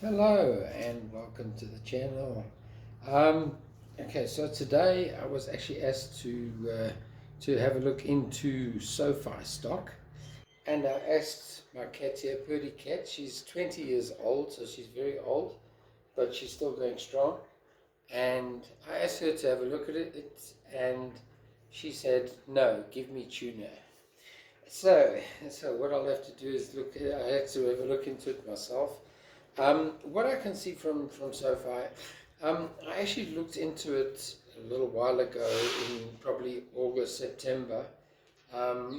Hello and welcome to the channel. Um, okay, so today I was actually asked to have a look into Sofi stock, and I asked my cat here, Purdy Cat. She's 20 years old, so she's very old, but she's still going strong. And I asked her to have a look at it, and she said, "No, give me tuna." So, so what I'll have to do is look. I have to have a look into it myself. What I can see from SoFi, I actually looked into it a little while ago in probably August, September,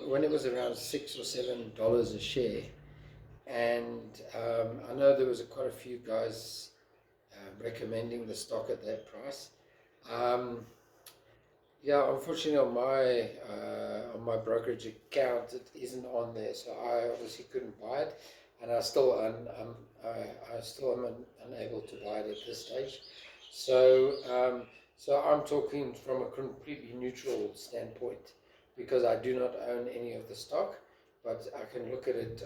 when it was around $6 or $7 a share. And I know there was quite a few guys recommending the stock at that price. Um, yeah, unfortunately on my brokerage account it isn't on there, so I obviously couldn't buy it, and I still am unable to buy it at this stage. So so I'm talking from a completely neutral standpoint because I do not own any of the stock, but I can look at it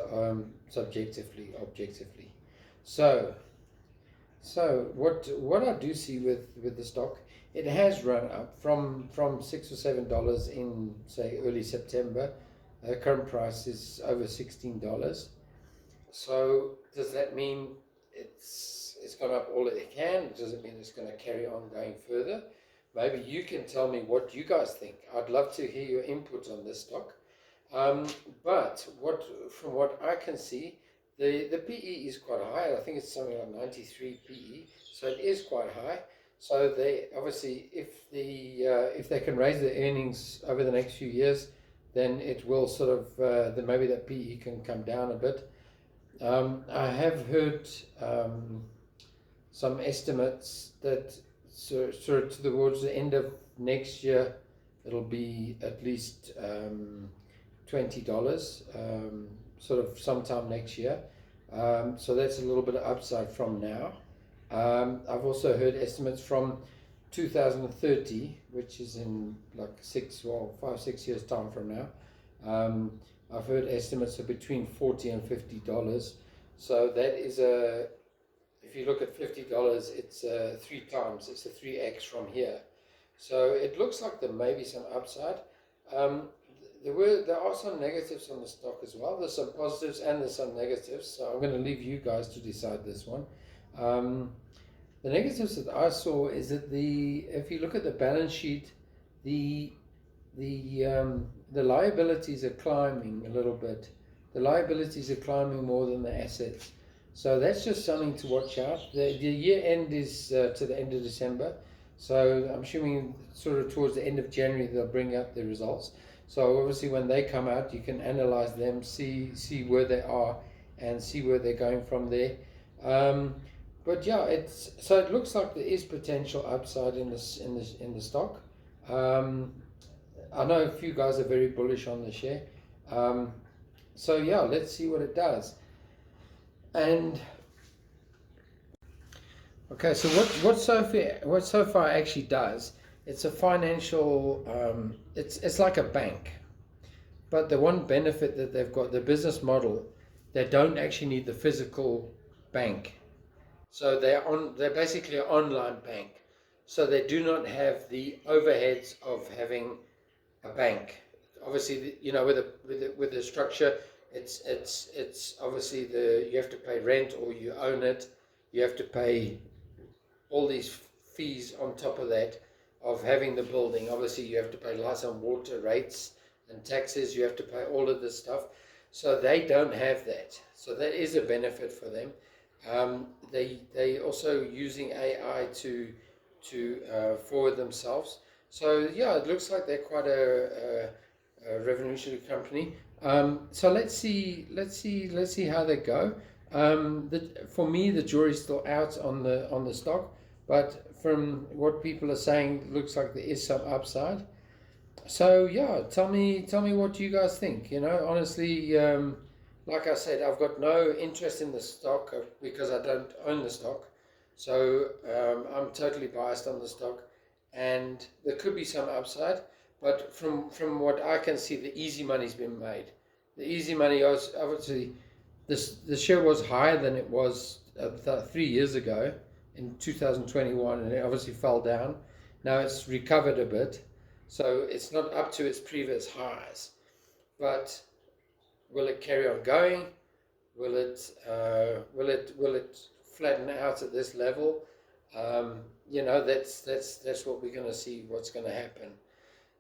objectively. So what I do see with the stock, it has run up from $6 or $7 in say early September. The current price is over $16. So does that mean it's gone up all it can? Does it mean it's going to carry on going further? Maybe you can tell me what you guys think. I'd love to hear your input on this stock. Um, but from what I can see, the PE is quite high. I think it's something like 93 PE, so it is quite high. So they obviously, if they can raise their earnings over the next few years, then it will sort of then maybe that PE can come down a bit. I have heard some estimates that sort of towards the end of next year, it'll be at least $20, sort of sometime next year. So that's a little bit of upside from now. I've also heard estimates from 2030, which is in like 5, 6 years time from now. I've heard estimates of between $40 and $50. So that is if you look at $50, it's 3 times, it's a 3x from here. So it looks like there may be some upside. Um, there are some negatives on the stock as well. There's some positives and there's some negatives. So I'm going to leave you guys to decide this one. Um, the negatives that I saw is that if you look at the balance sheet, the the liabilities are climbing a little bit. The liabilities are climbing more than the assets. So that's just something to watch out. The year end is to the end of December. So I'm assuming sort of towards the end of January they'll bring out the results. So obviously when they come out, you can analyze them, see where they are, and see where they're going from there. But yeah, it looks like there is potential upside in the stock. I know a few guys are very bullish on the share. Um, so yeah, let's see what it does. And okay, so what SoFi actually does, it's a financial, it's like a bank. But the one benefit that they've got, the business model, they don't actually need the physical bank. So they're basically an online bank. So they do not have the overheads of having a bank. Obviously, you know, with the structure, it's obviously you have to pay rent or you own it. You have to pay all these fees on top of that of having the building. Obviously, you have to pay lights and water rates and taxes. You have to pay all of this stuff. So they don't have that. So that is a benefit for them. They also using AI to forward themselves. So yeah, it looks like they're quite a revolutionary company. So let's see how they go. For me, the jury's still out on the stock, but from what people are saying, it looks like there is some upside. So yeah, tell me what you guys think. You know, honestly, like I said, I've got no interest in the stock because I don't own the stock. So I'm totally biased on the stock, and there could be some upside. But from what I can see, the easy money's been made. The easy money, obviously, the share was higher than it was 3 years ago in 2021, and it obviously fell down. Now it's recovered a bit, so it's not up to its previous highs. But will it carry on going? Will it flatten out at this level? That's what we're going to see. What's going to happen.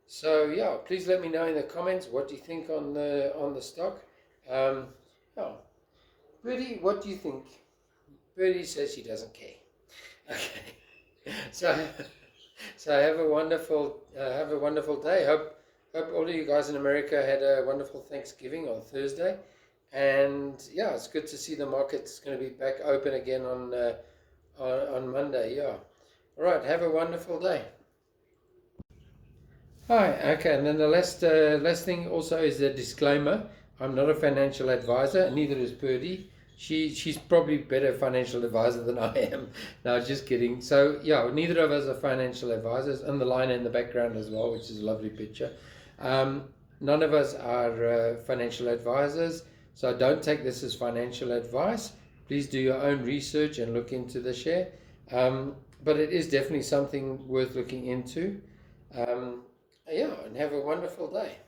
So yeah, please let me know in the comments what do you think on the stock. Yeah, Birdie, what do you think? Birdie says she doesn't care. Okay, so have a wonderful day. Hope all of you guys in America had a wonderful Thanksgiving on Thursday, and yeah, it's good to see the market's going to be back open again on Monday. Yeah, all right. Have a wonderful day. Hi. Okay, and then the last thing also is a disclaimer. I'm not a financial advisor, and neither is Purdy. She's probably better financial advisor than I am. No, just kidding. So yeah, neither of us are financial advisors. And the line in the background as well, which is a lovely picture. None of us are financial advisors, so don't take this as financial advice. Please do your own research and look into the share. But it is definitely something worth looking into. Yeah, and have a wonderful day.